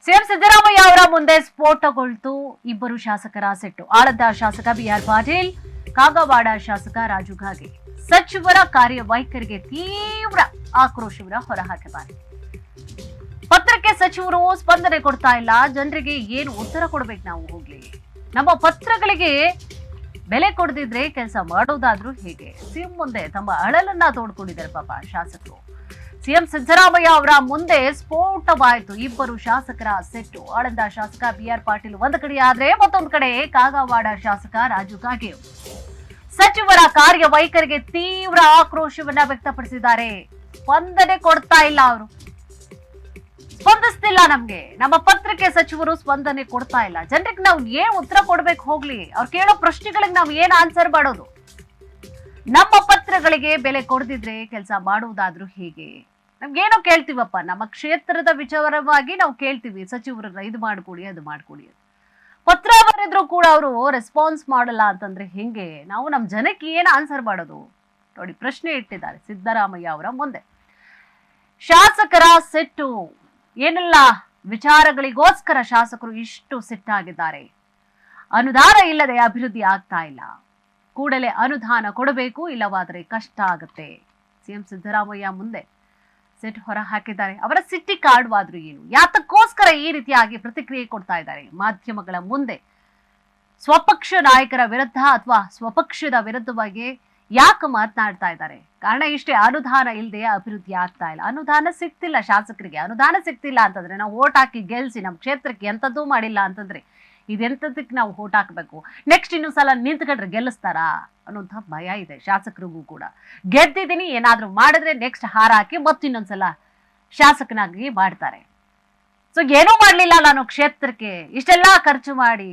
CM Siddaramaiah ಅವರ ಮುಂದೆ ಸ್ಫೋಟಗೊಳ್ತು ಇಬ್ಬರು ಶಾಸಕರ ಸೆಟ್ಟು. ಆಳಂದ ಶಾಸಕ ಬಿಆರ್ ಪಾಟೀಲ್, ಕಾಗವಾಡ ಶಾಸಕ ರಾಜು ಘಾಗೆ ಸಚಿವರ ಕಾರ್ಯವೈಖರಿಗೆ ತೀವ್ರ ಆಕ್ರೋಶವನ್ನ ಹೊರಹಾಕಿದ್ದಾರೆ. ಪತ್ರಕ್ಕೆ ಸಚಿವರು ಸ್ಪಂದನೆ ಕೊಡ್ತಾ ಇಲ್ಲ. ಜನರಿಗೆ ಏನು ಉತ್ತರ ಕೊಡ್ಬೇಕು? ನಾವು ಹೋಗ್ಲಿ, ನಮ್ಮ ಪತ್ರಗಳಿಗೆ ಬೆಲೆ ಕೊಡದಿದ್ರೆ ಕೆಲಸ ಮಾಡೋದಾದ್ರೂ ಹೇಗೆ? ಸಿಎಂ ಮುಂದೆ ತಮ್ಮ ಅಳಲನ್ನ ತೋಡ್ಕೊಂಡಿದ್ದಾರೆ ಪಾಪ ಶಾಸಕರು. ಸಿಎಂ ಸಿದ್ದರಾಮಯ್ಯ ಅವರ ಮುಂದೆ ಸ್ಫೋಟವಾಯಿತು ಇಬ್ಬರು ಶಾಸಕರ ಸೆಟ್ಟು. ಆಳಂದ ಶಾಸಕ ಬಿಆರ್ ಪಾಟೀಲ್ ಒಂದು ಕಡೆ ಆದ್ರೆ, ಮತ್ತೊಂದು ಕಡೆ ಕಾಗವಾಡ ಶಾಸಕ ರಾಜು ಘಾಗೆ ಸಚಿವರ ಕಾರ್ಯವೈಖರಿಗೆ ತೀವ್ರ ಆಕ್ರೋಶವನ್ನ ವ್ಯಕ್ತಪಡಿಸಿದ್ದಾರೆ. ಸ್ಪಂದನೆ ಕೊಡ್ತಾ ಇಲ್ಲ, ಅವರು ಸ್ಪಂದಿಸ್ತಿಲ್ಲ. ನಮ್ಗೆ ನಮ್ಮ ಪತ್ರಕ್ಕೆ ಸಚಿವರು ಸ್ಪಂದನೆ ಕೊಡ್ತಾ ಇಲ್ಲ. ಜನರಿಗೆ ನಾವು ಏನ್ ಉತ್ತರ ಕೊಡ್ಬೇಕು? ಹೋಗ್ಲಿ, ಅವ್ರು ಕೇಳೋ ಪ್ರಶ್ನೆಗಳಿಗೆ ನಾವು ಏನ್ ಆನ್ಸರ್ ಮಾಡೋದು? ನಮ್ಮ ಪತ್ರಗಳಿಗೆ ಬೆಲೆ ಕೊಡದಿದ್ರೆ ಕೆಲಸ ಮಾಡುವುದಾದ್ರೂ ಹೇಗೆ? ನಮ್ಗೇನೋ ಕೇಳ್ತೀವಪ್ಪ, ನಮ್ಮ ಕ್ಷೇತ್ರದ ವಿಚಾರವಾಗಿ ನಾವು ಕೇಳ್ತೀವಿ, ಸಚಿವರನ್ನ ಇದು ಮಾಡ್ಕೊಡಿ ಅದು ಮಾಡ್ಕೊಡಿ. ಪತ್ರ ಬರೆದ್ರು ಕೂಡ ಅವರು ರೆಸ್ಪಾನ್ಸ್ ಮಾಡಲ್ಲ ಅಂತಂದ್ರೆ ಹೆಂಗೆ? ನಾವು ನಮ್ಮ ಜನಕ್ಕೆ ಏನ್ ಆನ್ಸರ್ ಮಾಡೋದು? ನೋಡಿ, ಪ್ರಶ್ನೆ ಇಟ್ಟಿದ್ದಾರೆ ಸಿದ್ದರಾಮಯ್ಯ ಅವರ ಮುಂದೆ. ಶಾಸಕರ ಸೆಟ್ಟು, ಏನೆಲ್ಲ ವಿಚಾರಗಳಿಗೋಸ್ಕರ ಶಾಸಕರು ಇಷ್ಟು ಸಿಟ್ಟಾಗಿದ್ದಾರೆ? ಅನುದಾನ ಇಲ್ಲದೆ ಅಭಿವೃದ್ಧಿ ಆಗ್ತಾ ಇಲ್ಲ, ಕೂಡಲೇ ಅನುದಾನ ಕೊಡಬೇಕು, ಇಲ್ಲವಾದರೆ ಕಷ್ಟ ಆಗುತ್ತೆ. ಸಿಎಂ ಸಿದ್ದರಾಮಯ್ಯ ಮುಂದೆ ಸಿಟ್ಟು ಹೊರ ಹಾಕಿದ್ದಾರೆ. ಅವರ ಸಿಟ್ಟಿ ಕಾಡುವಾದ್ರೂ ಏನು? ಯಾತಕ್ಕೋಸ್ಕರ ಈ ರೀತಿಯಾಗಿ ಪ್ರತಿಕ್ರಿಯೆ ಕೊಡ್ತಾ ಇದ್ದಾರೆ? ಮಾಧ್ಯಮಗಳ ಮುಂದೆ ಸ್ವಪಕ್ಷ ನಾಯಕರ ವಿರುದ್ಧ ಅಥವಾ ಸ್ವಪಕ್ಷದ ವಿರುದ್ಧವಾಗಿ ಯಾಕೆ ಮಾತನಾಡ್ತಾ ಇದ್ದಾರೆ? ಕಾರಣ ಇಷ್ಟೇ, ಅನುದಾನ ಇಲ್ಲದೆ ಅಭಿವೃದ್ಧಿ ಆಗ್ತಾ ಇಲ್ಲ. ಅನುದಾನ ಸಿಗ್ತಿಲ್ಲ ಶಾಸಕರಿಗೆ. ಅನುದಾನ ಸಿಗ್ತಿಲ್ಲ ಅಂತಂದ್ರೆ ನಾವು ಓಟ್ ಹಾಕಿ ಗೆಲ್ಸಿ ನಮ್ಮ ಕ್ಷೇತ್ರಕ್ಕೆ ಎಂಥದ್ದೂ ಮಾಡಿಲ್ಲ ಅಂತಂದ್ರೆ ಇದೆಂಥದಕ್ಕೆ ನಾವು ಓಟ್ ಹಾಕಬೇಕು? ನೆಕ್ಸ್ಟ್ ಇನ್ನೊಂದ್ಸಲ ನಿಂತ್ಕೊಂಡ್ರೆ ಗೆಲ್ಲಿಸ್ತಾರಾ ಅನ್ನೋಂಥ ಭಯ ಇದೆ ಶಾಸಕರಿಗೂ ಕೂಡ. ಗೆದ್ದಿದ್ದೀನಿ, ಏನಾದ್ರೂ ಮಾಡಿದ್ರೆ ನೆಕ್ಸ್ಟ್ ಹಾರ ಹಾಕಿ ಮತ್ತಿನ್ನೊಂದ್ಸಲ ಶಾಸಕನಾಗಿ ಮಾಡ್ತಾರೆ. ಸೊ ಏನೂ ಮಾಡ್ಲಿಲ್ಲ ನಾನು ಕ್ಷೇತ್ರಕ್ಕೆ, ಇಷ್ಟೆಲ್ಲ ಖರ್ಚು ಮಾಡಿ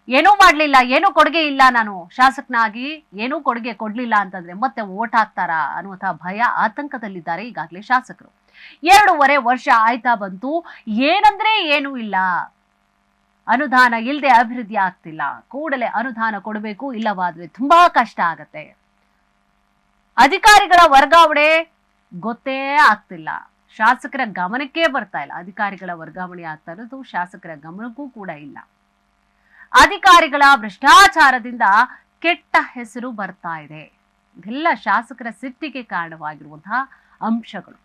ಏನೂ ಮಾಡ್ಲಿಲ್ಲ, ಏನೂ ಕೊಡುಗೆ ಇಲ್ಲ, ನಾನು ಶಾಸಕನಾಗಿ ಏನೂ ಕೊಡುಗೆ ಕೊಡ್ಲಿಲ್ಲ ಅಂತಂದ್ರೆ ಮತ್ತೆ ಓಟ್ ಹಾಕ್ತಾರಾ ಅನ್ನುವಂಥ ಭಯ, ಆತಂಕದಲ್ಲಿದ್ದಾರೆ ಈಗಾಗಲೇ ಶಾಸಕರು. 2.5 ವರ್ಷ ಆಯ್ತಾ ಬಂತು, ಏನಂದ್ರೆ ಏನೂ ಇಲ್ಲ. ಅನುದಾನ ಇಲ್ಲದೆ ಅಭಿವೃದ್ಧಿ ಆಗ್ತಿಲ್ಲ, ಕೂಡಲೇ ಅನುದಾನ ಕೊಡಬೇಕು, ಇಲ್ಲವಾದ್ರೆ ತುಂಬಾ ಕಷ್ಟ ಆಗತ್ತೆ. ಅಧಿಕಾರಿಗಳ ವರ್ಗಾವಣೆ ಗೊತ್ತೇ ಆಗ್ತಿಲ್ಲ, ಶಾಸಕರ ಗಮನಕ್ಕೆ ಬರ್ತಾ ಇಲ್ಲ. ಅಧಿಕಾರಿಗಳ ವರ್ಗಾವಣೆ ಆಗ್ತಾ ಇರೋದು ಶಾಸಕರ ಗಮನಕ್ಕೂ ಕೂಡ ಇಲ್ಲ. ಅಧಿಕಾರಿಗಳ ಭ್ರಷ್ಟಾಚಾರದಿಂದ ಕೆಟ್ಟ ಹೆಸರು ಬರ್ತಾ ಇದೆ. ಇದೆಲ್ಲ ಶಾಸಕರ ಸಿಟ್ಟಿಗೆ ಕಾರಣವಾಗಿರುವಂತಹ ಅಂಶಗಳು.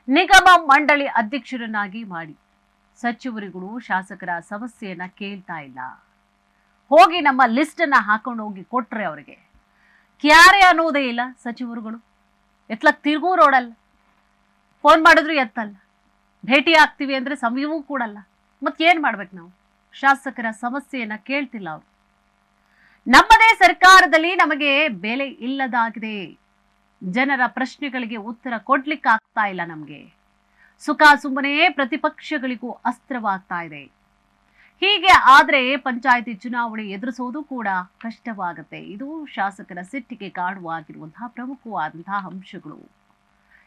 ನಿಗಮ ಮಂಡಳಿ ಅಧ್ಯಕ್ಷರನ್ನಾಗಿ ಮಾಡಿ ಸಚಿವರುಗಳು ಶಾಸಕರ ಸಮಸ್ಯೆಯನ್ನ ಕೇಳ್ತಾ ಇಲ್ಲ. ಹೋಗಿ ನಮ್ಮ ಲಿಸ್ಟ್ ಅನ್ನ ಹಾಕೊಂಡು ಹೋಗಿ ಕೊಟ್ರೆ ಅವರಿಗೆ ಕ್ಯಾರೆ ಅನ್ನೋದೇ ಇಲ್ಲ. ಸಚಿವರುಗಳು ಎತ್ಲಕ್ ತಿರುಗೂ ರೋಡಲ್ಲ, ಫೋನ್ ಮಾಡಿದ್ರು ಎತ್ತಲ್ಲ, ಭೇಟಿ ಆಗ್ತೀವಿ ಅಂದ್ರೆ ಸಮಯವೂ ಕೂಡಲ್ಲ. ಮತ್ತೇನ್ ಮಾಡ್ಬೇಕು ನಾವು? ಶಾಸಕರ ಸಮಸ್ಯೆಯನ್ನ ಕೇಳ್ತಿಲ್ಲ ಅವರು. ನಮ್ಮದೇ ಸರ್ಕಾರದಲ್ಲಿ ನಮಗೆ ಬೆಲೆ ಇಲ್ಲದಾಗಿದೆ. ಜನರ ಪ್ರಶ್ನೆಗಳಿಗೆ ಉತ್ತರ ಕೊಡ್ಲಿಕ್ಕೆ ಆಗ್ತಾ ಇಲ್ಲ ನಮ್ಗೆ. ಸುಖ ಸುಮ್ಮನೆ ಪ್ರತಿಪಕ್ಷಗಳಿಗೂ ಅಸ್ತ್ರವಾಗ್ತಾ ಇದೆ. ಹೀಗೆ ಆದ್ರೆ ಪಂಚಾಯಿತಿ ಚುನಾವಣೆ ಎದುರಿಸೋದು ಕೂಡ ಕಷ್ಟವಾಗುತ್ತೆ. ಇದು ಶಾಸಕರ ಸಿಟ್ಟಿಗೆ ಕಾರಣವಾಗಿರುವಂತಹ ಪ್ರಮುಖವಾದಂತಹ ಅಂಶಗಳು.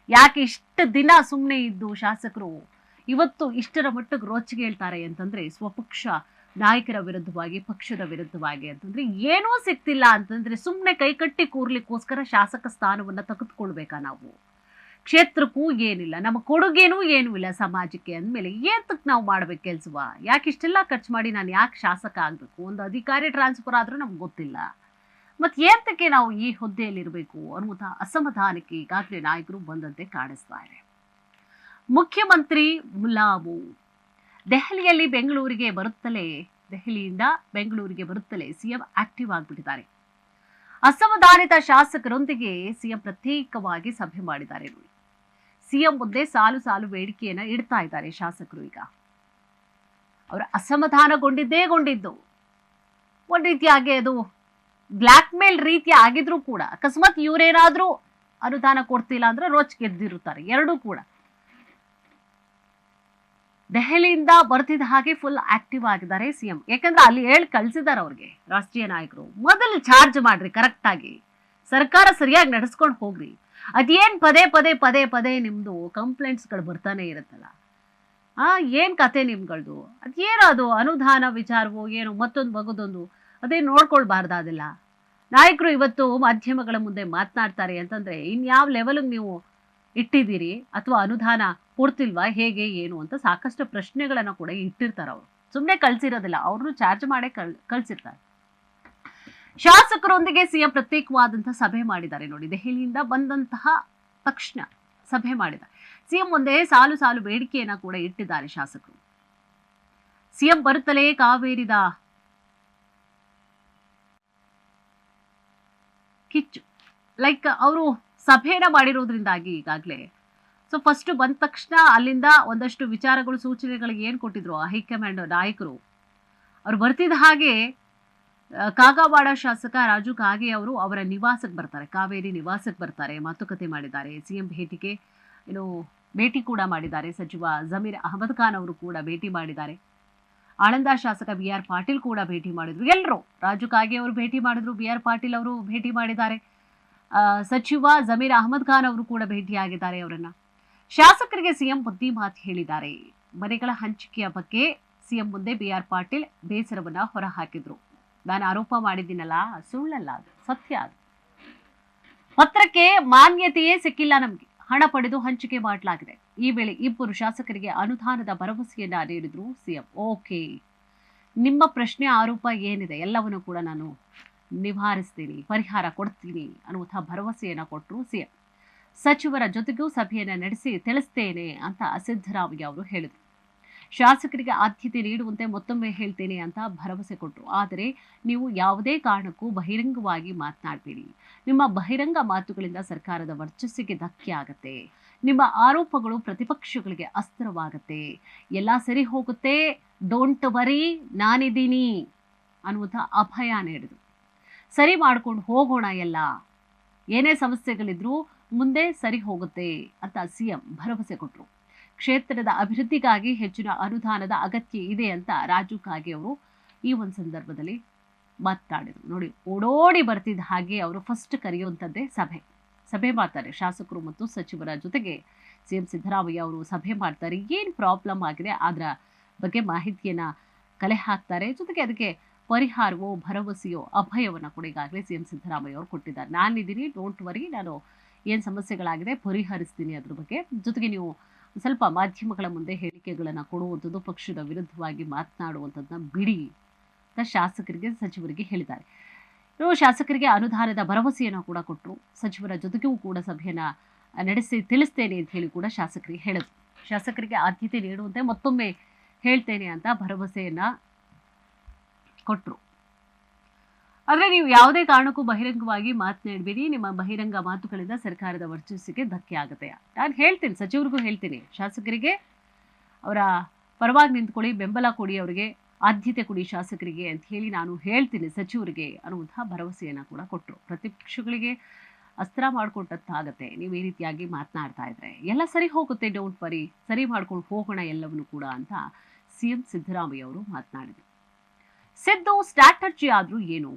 ಯಾಕೆ ಇಷ್ಟು ದಿನ ಸುಮ್ಮನೆ ಇದ್ದು ಶಾಸಕರು ಇವತ್ತು ಇಷ್ಟರ ಮಟ್ಟಿಗೆ ರೋಚಿಗೆ ಹೇಳ್ತಾರೆ ಅಂತಂದ್ರೆ, ಸ್ವಪಕ್ಷ ನಾಯಕರ ವಿರುದ್ಧವಾಗಿ, ಪಕ್ಷದ ವಿರುದ್ಧವಾಗಿ ಅಂತಂದ್ರೆ ಏನೂ ಸಿಗ್ತಿಲ್ಲ ಅಂತಂದ್ರೆ ಸುಮ್ಮನೆ ಕೈಕಟ್ಟಿ ಕೂರ್ಲಿಕ್ಕೋಸ್ಕರ ಶಾಸಕ ಸ್ಥಾನವನ್ನ ತೆಗೆದುಕೊಳ್ಬೇಕಾ ನಾವು? ಕ್ಷೇತ್ರಕ್ಕೂ ಏನಿಲ್ಲ, ನಮ್ಮ ಕೊಡುಗೇನೂ ಏನೂ ಇಲ್ಲ ಸಮಾಜಕ್ಕೆ ಅಂದಮೇಲೆ ಏತಕ್ಕೆ ನಾವು ಮಾಡ್ಬೇಕು ಕೆಲ್ಸವ? ಯಾಕೆ ಇಷ್ಟೆಲ್ಲ ಖರ್ಚು ಮಾಡಿ ನಾನು ಯಾಕೆ ಶಾಸಕ ಆಗ್ಬೇಕು? ಒಂದು ಅಧಿಕಾರಿ ಟ್ರಾನ್ಸ್ಫರ್ ಆದ್ರೂ ನಮ್ಗೆ ಗೊತ್ತಿಲ್ಲ, ಮತ್ತೆ ಏತಕ್ಕೆ ನಾವು ಈ ಹುದ್ದೆಯಲ್ಲಿರಬೇಕು ಅನ್ನುವಂತಹ ಅಸಮಾಧಾನಕ್ಕೆ ಈಗಾಗಲೇ ನಾಯಕರು ಬಂದಂತೆ ಕಾಣಿಸ್ತಾ ಇದೆ. ಮುಖ್ಯಮಂತ್ರಿ ಮುಲಾಮು. ದೆಹಲಿಯಿಂದ ಬೆಂಗಳೂರಿಗೆ ಬರುತ್ತಲೇ ಸಿಎಂ ಆಕ್ಟಿವ್ ಆಗಿಬಿಟ್ಟಿದ್ದಾರೆ. ಅಸಮಾಧಾನಿತ ಶಾಸಕರೊಂದಿಗೆ ಸಿಎಂ ಪ್ರತ್ಯೇಕವಾಗಿ ಸಭೆ ಮಾಡಿದ್ದಾರೆ. ಸಿಎಂ ಮುಂದೆ ಸಾಲು ಸಾಲು ಬೇಡಿಕೆಯನ್ನ ಇಡ್ತಾ ಇದ್ದಾರೆ ಶಾಸಕರು. ಈಗ ಅವರು ಅಸಮಾಧಾನಗೊಂಡಿದ್ದು ಒಂದ್ ರೀತಿಯಾಗಿ ಅದು ಬ್ಲ್ಯಾಕ್ ಮೇಲ್ ರೀತಿ ಆಗಿದ್ರು ಕೂಡ, ಅಕಸ್ಮಾತ್ ಇವರೇನಾದ್ರೂ ಅನುದಾನ ಕೊಡ್ತಿಲ್ಲ ಅಂದ್ರೆ ರೋಚ್ ಗೆದ್ದಿರುತ್ತಾರೆ. ಎರಡೂ ಕೂಡ ದೆಹಲಿಯಿಂದ ಬರ್ತಿದ್ದ ಹಾಗೆ ಫುಲ್ ಆಕ್ಟಿವ್ ಆಗಿದ್ದಾರೆ ಸಿಎಂ. ಯಾಕಂದ್ರೆ ಅಲ್ಲಿ ಹೇಳಿ ಕಳ್ಸಿದಾರೆ ಅವ್ರಿಗೆ ರಾಷ್ಟ್ರೀಯ ನಾಯಕರು, ಮೊದಲು ಚಾರ್ಜ್ ಮಾಡ್ರಿ, ಕರೆಕ್ಟ್ ಆಗಿ ಸರ್ಕಾರ ಸರಿಯಾಗಿ ನಡೆಸ್ಕೊಂಡು ಹೋಗ್ರಿ. ಅದೇನ್ ಪದೇ ನಿಮ್ದು ಕಂಪ್ಲೇಂಟ್ಸ್ಗಳು ಬರ್ತಾನೆ ಇರುತ್ತಲ್ಲ, ಏನ್ ಕತೆ ನಿಮ್ಗಳದು? ಅದೇನೋ ಅದು ಅನುದಾನ ವಿಚಾರವೋ ಏನೋ ಮತ್ತೊಂದು ಮಗದೊಂದು, ಅದೇ ನೋಡ್ಕೊಳ್ಬಾರ್ದು. ಅದೆಲ್ಲ ನಾಯಕರು ಇವತ್ತು ಮಾಧ್ಯಮಗಳ ಮುಂದೆ ಮಾತನಾಡ್ತಾರೆ ಅಂತಂದ್ರೆ ಇನ್ಯಾವ ಲೆವೆಲ್ಗೆ ನೀವು ಇಟ್ಟಿದ್ದೀರಿ ಅಥವಾ ಅನುದಾನ ಕೊಡ್ತಿಲ್ವಾ, ಹೇಗೆ ಏನು ಅಂತ ಸಾಕಷ್ಟು ಪ್ರಶ್ನೆಗಳನ್ನ ಕೂಡ ಇಟ್ಟಿರ್ತಾರೆ ಅವರು. ಸುಮ್ಮನೆ ಕಳ್ಸಿರೋದಿಲ್ಲ, ಅವ್ರನ್ನು ಚಾರ್ಜ್ ಮಾಡೇ ಕಳ್ಸಿರ್ತಾರೆ. ಶಾಸಕರೊಂದಿಗೆ ಸಿಎಂ ಪ್ರತ್ಯೇಕವಾದಂತಹ ಸಭೆ ಮಾಡಿದ್ದಾರೆ ನೋಡಿ. ದೆಹಲಿಯಿಂದ ಬಂದಂತಹ ತಕ್ಷಣ ಸಭೆ ಮಾಡಿದ್ದಾರೆ. ಸಿಎಂ ಮುಂದೆ ಸಾಲು ಸಾಲು ಬೇಡಿಕೆಯನ್ನ ಕೂಡ ಇಟ್ಟಿದ್ದಾರೆ ಶಾಸಕರು. ಸಿಎಂ ಬರುತ್ತಲೇ ಕಾವೇರಿದ ಕಿಚ್ಚು, ಲೈಕ್ ಅವರು ಸಭೆನ ಮಾಡಿರೋದ್ರಿಂದಾಗಿ ಈಗಾಗಲೇ ಸೊ ಫಸ್ಟ್ ಬಂದ ತಕ್ಷಣ ಅಲ್ಲಿಂದ ಒಂದಷ್ಟು ವಿಚಾರಗಳು ಸೂಚನೆಗಳಿಗೆ ಏನು ಕೊಟ್ಟಿದ್ರು ಹೈಕಮಾಂಡ್ ನಾಯಕರು, ಅವ್ರು ಬರ್ತಿದ್ದ ಹಾಗೆ ಕಾಗವಾಡ ಶಾಸಕ ರಾಜು ಕಾಗೆ ಅವರು ಅವರ ನಿವಾಸಕ್ಕೆ ಬರ್ತಾರೆ, ಕಾವೇರಿ ನಿವಾಸಕ್ಕೆ ಬರ್ತಾರೆ, ಮಾತುಕತೆ ಮಾಡಿದ್ದಾರೆ. ಸಿಎಂ ಭೇಟಿಗೆ ಭೇಟಿ ಕೂಡ ಮಾಡಿದ್ದಾರೆ. ಸಚಿವ ಜಮೀರ್ ಅಹಮದ್ ಖಾನ್ ಅವರು ಕೂಡ ಭೇಟಿ ಮಾಡಿದ್ದಾರೆ. ಆಳಂದ ಶಾಸಕ BR ಪಾಟೀಲ್ ಕೂಡ ಭೇಟಿ ಮಾಡಿದ್ರು. ಎಲ್ಲರೂ, ರಾಜು ಕಾಗೆ ಅವರು ಭೇಟಿ ಮಾಡಿದ್ರು, BR ಪಾಟೀಲ್ ಅವರು ಭೇಟಿ ಮಾಡಿದ್ದಾರೆ, ಸಚಿವ ಜಮೀರ್ ಅಹಮದ್ ಖಾನ್ ಅವರು ಕೂಡ ಭೇಟಿಯಾಗಿದ್ದಾರೆ ಅವರನ್ನ. ಶಾಸಕರಿಗೆ ಸಿಎಂ ಬುದ್ಧಿ ಮಾತು ಹೇಳಿದ್ದಾರೆ. ಮನೆಗಳ ಹಂಚಿಕೆಯ ಬಗ್ಗೆ ಸಿಎಂ ಮುಂದೆ BR ಪಾಟೀಲ್ ಬೇಸರವನ್ನ ಹೊರಹಾಕಿದ್ರು. ನಾನು ಆರೋಪ ಮಾಡಿದ್ದೀನಲ್ಲ, ಸುಳ್ಳಲ್ಲ, ಅದು ಸತ್ಯ. ಅದು ಪತ್ರಕ್ಕೆ ಮಾನ್ಯತೆಯೇ ಸಿಕ್ಕಿಲ್ಲ, ನಮಗೆ ಹಣ ಪಡೆದು ಹಂಚಿಕೆ ಮಾಡಲಾಗಿದೆ. ಈ ವೇಳೆ ಇಬ್ಬರು ಶಾಸಕರಿಗೆ ಅನುದಾನದ ಭರವಸೆಯನ್ನ ನೀಡಿದ್ರು ಸಿಎಂ. ಓಕೆ, ನಿಮ್ಮ ಪ್ರಶ್ನೆ ಆರೋಪ ಏನಿದೆ ಎಲ್ಲವನ್ನು ಕೂಡ ನಾನು ನಿವಾರಿಸ್ತೀನಿ, ಪರಿಹಾರ ಕೊಡ್ತೀನಿ ಅನ್ನುವಂಥ ಭರವಸೆಯನ್ನ ಕೊಟ್ಟರು ಸಿಎಂ. ಸಚಿವರ ಜೊತೆಗೂ ಸಭೆಯನ್ನ ನಡೆಸಿ ತಿಳಿಸ್ತೇನೆ ಅಂತ ಸಿದ್ದರಾಮಯ್ಯ ಅವರು ಹೇಳಿದರು. ಶಾಸಕರಿಗೆ ಆದ್ಯತೆ ನೀಡುವಂತೆ ಮತ್ತೊಮ್ಮೆ ಹೇಳ್ತೇನೆ ಅಂತ ಭರವಸೆ ಕೊಟ್ಟರು. ಆದರೆ ನೀವು ಯಾವುದೇ ಕಾರಣಕ್ಕೂ ಬಹಿರಂಗವಾಗಿ ಮಾತನಾಡಬೇಡಿ. ನಿಮ್ಮ ಬಹಿರಂಗ ಮಾತುಗಳಿಂದ ಸರ್ಕಾರದ ವರ್ಚಸ್ಸಿಗೆ ಧಕ್ಕೆ ಆಗತ್ತೆ. ನಿಮ್ಮ ಆರೋಪಗಳು ಪ್ರತಿಪಕ್ಷಗಳಿಗೆ ಅಸ್ತ್ರವಾಗತ್ತೆ. ಎಲ್ಲ ಸರಿ ಹೋಗುತ್ತೆ, ಡೋಂಟ್ ವರಿ, ನಾನಿದ್ದೀನಿ ಅನ್ನುವಂಥ ಅಭಯ ನೀಡಿದರು. ಸರಿ ಮಾಡ್ಕೊಂಡು ಹೋಗೋಣ, ಎಲ್ಲ ಏನೇ ಸಮಸ್ಯೆಗಳಿದ್ರೂ ಮುಂದೆ ಸರಿ ಹೋಗುತ್ತೆ ಅಂತ ಸಿಎಂ ಭರವಸೆ ಕೊಟ್ಟರು. ಕ್ಷೇತ್ರದ ಅಭಿವೃದ್ಧಿಗಾಗಿ ಹೆಚ್ಚಿನ ಅನುದಾನದ ಅಗತ್ಯ ಇದೆ ಅಂತ ರಾಜು ಕಾಗೆ ಅವರು ಈ ಒಂದು ಸಂದರ್ಭದಲ್ಲಿ ಮಾತನಾಡಿದರು. ನೋಡಿ, ಓಡೋಡಿ ಬರ್ತಿದ್ದ ಹಾಗೆ ಅವರು ಫಸ್ಟ್ ಕರೆಯುವಂಥದ್ದೇ ಸಭೆ ಮಾಡ್ತಾರೆ. ಶಾಸಕರು ಮತ್ತು ಸಚಿವರ ಜೊತೆಗೆ ಸಿಎಂ ಸಿದ್ದರಾಮಯ್ಯ ಅವರು ಸಭೆ ಮಾಡ್ತಾರೆ. ಏನು ಪ್ರಾಬ್ಲಮ್ ಆಗಿದೆ ಅದರ ಬಗ್ಗೆ ಮಾಹಿತಿಯನ್ನ ಕಲೆ ಹಾಕ್ತಾರೆ. ಜೊತೆಗೆ ಅದಕ್ಕೆ ಪರಿಹಾರವೋ ಭರವಸೆಯೋ ಅಭಯವನ್ನು ಕೂಡ ಈಗಾಗಲೇ ಸಿಎಂ ಸಿದ್ದರಾಮಯ್ಯ ಅವರು ಕೊಟ್ಟಿದ್ದಾರೆ. ನಾನಿದ್ದೀನಿ, ಡೋಂಟ್ ವರಿ, ನಾನು ಏನು ಸಮಸ್ಯೆಗಳಾಗಿದೆ ಪರಿಹರಿಸ್ತೀನಿ ಅದ್ರ ಬಗ್ಗೆ. ಜೊತೆಗೆ ನೀವು ಸ್ವಲ್ಪ ಮಾಧ್ಯಮಗಳ ಮುಂದೆ ಹೇಳಿಕೆಗಳನ್ನು ಕೊಡುವಂಥದ್ದು, ಪಕ್ಷದ ವಿರುದ್ಧವಾಗಿ ಮಾತನಾಡುವಂಥದ್ದನ್ನ ಬಿಡಿ ಅಂತ ಶಾಸಕರಿಗೆ ಸಚಿವರಿಗೆ ಹೇಳಿದ್ದಾರೆ. ಶಾಸಕರಿಗೆ ಅನುದಾನದ ಭರವಸೆಯನ್ನು ಕೂಡ ಕೊಟ್ಟರು. ಸಚಿವರ ಜೊತೆಗೂ ಕೂಡ ಸಭೆಯನ್ನ ನಡೆಸಿ ತಿಳಿಸ್ತೇನೆ ಅಂತ ಹೇಳಿ ಕೂಡ ಶಾಸಕರಿಗೆ ಹೇಳಿದ್ರು. ಶಾಸಕರಿಗೆ ಆದ್ಯತೆ ನೀಡುವಂತೆ ಮತ್ತೊಮ್ಮೆ ಹೇಳ್ತೇನೆ ಅಂತ ಭರವಸೆಯನ್ನ ಕೊಟ್ಟರು. ಆದರೆ ನೀವು ಯಾವುದೇ ಕಾರಣಕ್ಕೂ ಬಹಿರಂಗವಾಗಿ ಮಾತನಾಡಬೇಡಿ. ನಿಮ್ಮ ಬಹಿರಂಗ ಮಾತುಗಳಿಂದ ಸರ್ಕಾರದ ವರ್ಚಸ್ಸಿಗೆ ಧಕ್ಕೆ ಆಗುತ್ತೆ. ನಾನು ಹೇಳ್ತೀನಿ, ಸಚಿವರಿಗೂ ಹೇಳ್ತೀನಿ, ಶಾಸಕರಿಗೆ ಅವರ ಪರವಾಗಿ ನಿಂತ್ಕೊಳ್ಳಿ, ಬೆಂಬಲ ಕೊಡಿ, ಅವರಿಗೆ ಆದ್ಯತೆ ಕೊಡಿ ಶಾಸಕರಿಗೆ ಅಂತ ಹೇಳಿ ನಾನು ಹೇಳ್ತೀನಿ ಸಚಿವರಿಗೆ ಅನ್ನುವಂತಹ ಭರವಸೆಯನ್ನು ಕೂಡ ಕೊಟ್ಟರು. ಪ್ರತಿಪಕ್ಷಗಳಿಗೆ ಅಸ್ತ್ರ ಮಾಡಿಕೊಟ್ಟಂತಾಗತ್ತೆ ನೀವು ಈ ರೀತಿಯಾಗಿ ಮಾತನಾಡ್ತಾ ಇದ್ರೆ. ಎಲ್ಲ ಸರಿ ಹೋಗುತ್ತೆ, ಡೋಂಟ್ ವರಿ, ಸರಿ ಮಾಡ್ಕೊಂಡು ಹೋಗೋಣ ಎಲ್ಲವನ್ನೂ ಕೂಡ ಅಂತ ಸಿಎಂ ಸಿದ್ದರಾಮಯ್ಯ ಅವರು ಮಾತನಾಡಿದರು. ಸಿದ್ದು ಸ್ಟ್ರಾಟಜಿ ಆದ್ರೂ ಏನು?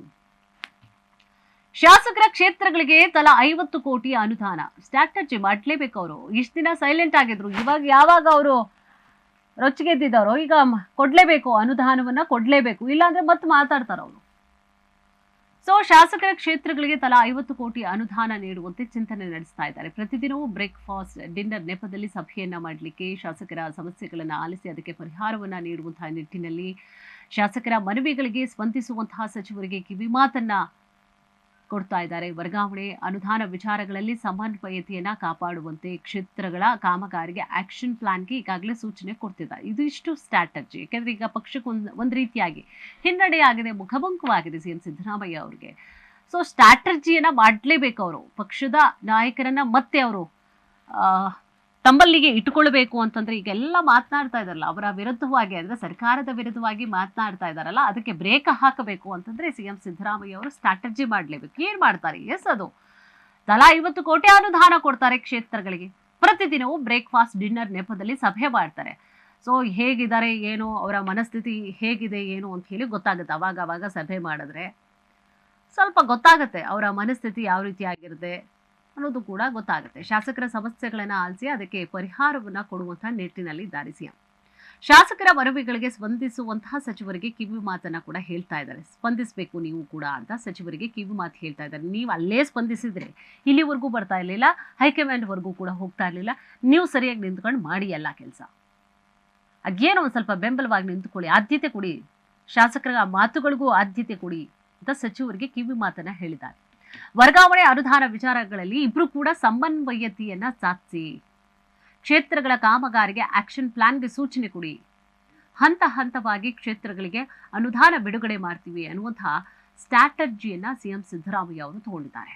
ಶಾಸಕರ ಕ್ಷೇತ್ರಗಳಿಗೆ ತಲಾ 50 ಕೋಟಿ ಅನುದಾನ. ಸ್ಟ್ರಾಟಜಿ ಮಾಡಲೇಬೇಕು ಅವರು. ಇಷ್ಟು ದಿನ ಸೈಲೆಂಟ್ ಆಗಿದ್ರು, ಇವಾಗ ಯಾವಾಗ ಅವರು ರೊಚ್ಚಿಗೆದ್ದಿದ್ದಾರೋ ಈಗ ಕೊಡ್ಲೇಬೇಕು, ಅನುದಾನವನ್ನ ಕೊಡ್ಲೇಬೇಕು, ಇಲ್ಲಾಂದ್ರೆ ಮತ್ತೆ ಮಾತಾಡ್ತಾರ ಅವರು. ಸೊ ಶಾಸಕರ ಕ್ಷೇತ್ರಗಳಿಗೆ ತಲಾ 50 ಕೋಟಿ ಅನುದಾನ ನೀಡುವಂತೆ ಚಿಂತನೆ ನಡೆಸ್ತಾ ಇದ್ದಾರೆ. ಪ್ರತಿದಿನವೂ ಬ್ರೇಕ್ಫಾಸ್ಟ್ ಡಿನ್ನರ್ ನೆಪದಲ್ಲಿ ಸಭೆಯನ್ನ ಮಾಡಲಿಕ್ಕೆ, ಶಾಸಕರ ಸಮಸ್ಯೆಗಳನ್ನ ಆಲಿಸಿ ಅದಕ್ಕೆ ಪರಿಹಾರವನ್ನ ನೀಡುವಂತಹ ನಿಟ್ಟಿನಲ್ಲಿ ಶಾಸಕರ ಮನವಿಗಳಿಗೆ ಸ್ಪಂದಿಸುವಂತಹ ಸಚಿವರಿಗೆ ಕಿವಿಮಾತನ್ನ ಕೊಡ್ತಾ ಇದ್ದಾರೆ. ವರ್ಗಾವಣೆ, ಅನುದಾನ ವಿಚಾರಗಳಲ್ಲಿ ಸಮನ್ವಯತೆಯನ್ನ ಕಾಪಾಡುವಂತೆ ಕ್ಷೇತ್ರಗಳ ಕಾಮಗಾರಿಗೆ ಆಕ್ಷನ್ ಪ್ಲಾನ್ಗೆ ಈಗಾಗಲೇ ಸೂಚನೆ ಕೊಡ್ತಿದ್ದಾರೆ. ಇದು ಇಷ್ಟು ಸ್ಟ್ರಾಟಜಿ. ಯಾಕೆಂದ್ರೆ ಈಗ ಪಕ್ಷಕ್ಕೆ ಒಂದು ರೀತಿಯಾಗಿ ಹಿನ್ನಡೆ ಆಗಿದೆ, ಮುಖಭಂಗವಾಗಿದೆ ಸಿಎಂ ಸಿದ್ದರಾಮಯ್ಯ ಅವರಿಗೆ. ಸೊ ಸ್ಟ್ರಾಟಜಿಯನ್ನ ಮಾಡಲೇಬೇಕು ಅವರು. ಪಕ್ಷದ ನಾಯಕರನ್ನ ಮತ್ತೆ ಅವರು ತಮ್ಮಲ್ಲಿಗೆ ಇಟ್ಟುಕೊಳ್ಬೇಕು ಅಂತಂದ್ರೆ ಈಗೆಲ್ಲ ಮಾತನಾಡ್ತಾ ಇದಾರಲ್ಲ ಅವರ ವಿರುದ್ಧವಾಗಿ, ಅಂದ್ರೆ ಸರ್ಕಾರದ ವಿರುದ್ಧವಾಗಿ ಮಾತನಾಡ್ತಾ ಇದಾರಲ್ಲ, ಅದಕ್ಕೆ ಬ್ರೇಕ್ ಹಾಕಬೇಕು ಅಂತಂದ್ರೆ ಸಿಎಂ ಸಿದ್ದರಾಮಯ್ಯ ಅವರು ಸ್ಟ್ರಾಟಜಿ ಮಾಡಲೇಬೇಕು. ಏನ್ ಮಾಡ್ತಾರೆ? ಎಸ್, ಅದು ತಲಾ 50 ಕೋಟಿ ಅನುದಾನ ಕೊಡ್ತಾರೆ ಕ್ಷೇತ್ರಗಳಿಗೆ. ಪ್ರತಿದಿನವೂ ಬ್ರೇಕ್ಫಾಸ್ಟ್ ಡಿನ್ನರ್ ನೆಪದಲ್ಲಿ ಸಭೆ ಮಾಡ್ತಾರೆ. ಸೊ ಹೇಗಿದ್ದಾರೆ ಏನು, ಅವರ ಮನಸ್ಥಿತಿ ಹೇಗಿದೆ ಏನು ಅಂತ ಹೇಳಿ ಗೊತ್ತಾಗುತ್ತೆ. ಅವಾಗ ಸಭೆ ಮಾಡಿದ್ರೆ ಸ್ವಲ್ಪ ಗೊತ್ತಾಗುತ್ತೆ ಅವರ ಮನಸ್ಥಿತಿ ಯಾವ ರೀತಿ ಆಗಿರುತ್ತೆ ಅನ್ನೋದು ಕೂಡ ಗೊತ್ತಾಗುತ್ತೆ. ಶಾಸಕರ ಸಮಸ್ಯೆಗಳನ್ನ ಆಲಿಸಿ ಅದಕ್ಕೆ ಪರಿಹಾರವನ್ನ ಕೊಡುವಂತಹ ನಿಟ್ಟಿನಲ್ಲಿ ಇದ್ದಾರೆ ಸಿಎಂ. ಶಾಸಕರ ಮನವಿಗಳಿಗೆ ಸ್ಪಂದಿಸುವಂತಹ ಸಚಿವರಿಗೆ ಕಿವಿ ಮಾತನ್ನ ಕೂಡ ಹೇಳ್ತಾ ಇದ್ದಾರೆ. ಸ್ಪಂದಿಸಬೇಕು ನೀವು ಕೂಡ ಅಂತ ಸಚಿವರಿಗೆ ಕಿವಿ ಮಾತು ಹೇಳ್ತಾ ಇದ್ದಾರೆ. ನೀವು ಅಲ್ಲೇ ಸ್ಪಂದಿಸಿದ್ರೆ ಇಲ್ಲಿವರೆಗೂ ಬರ್ತಾ ಇರಲಿಲ್ಲ, ಹೈಕಮಾಂಡ್ ವರ್ಗೂ ಕೂಡ ಹೋಗ್ತಾ ಇರಲಿಲ್ಲ. ನೀವು ಸರಿಯಾಗಿ ನಿಂತ್ಕೊಂಡು ಮಾಡಿ ಎಲ್ಲ ಕೆಲಸ. ಅದೇನೋ ಒಂದು ಸ್ವಲ್ಪ ಬೆಂಬಲವಾಗಿ ನಿಂತುಕೊಳ್ಳಿ, ಆದ್ಯತೆ ಕೊಡಿ, ಶಾಸಕರ ಮಾತುಗಳಿಗೂ ಆದ್ಯತೆ ಕೊಡಿ ಅಂತ ಸಚಿವರಿಗೆ ಕಿವಿ ಮಾತನ್ನ ಹೇಳಿದ್ದಾರೆ. ವರ್ಗಾವಣೆ ಅನುದಾನ ವಿಚಾರಗಳಲ್ಲಿ ಇಬ್ರು ಕೂಡ ಸಮನ್ವಯತೆಯನ್ನ ಸಾಧಿಸಿ, ಕ್ಷೇತ್ರಗಳ ಕಾಮಗಾರಿಗೆ ಆಕ್ಷನ್ ಪ್ಲಾನ್ಗೆ ಸೂಚನೆ ಕೊಡಿ, ಹಂತ ಹಂತವಾಗಿ ಕ್ಷೇತ್ರಗಳಿಗೆ ಅನುದಾನ ಬಿಡುಗಡೆ ಮಾಡ್ತೀವಿ ಅನ್ನುವಂತಹ ಸ್ಟ್ರಾಟಜಿಯನ್ನ ಸಿಎಂ ಸಿದ್ದರಾಮಯ್ಯ ಅವರು ತಗೊಂಡಿದ್ದಾರೆ.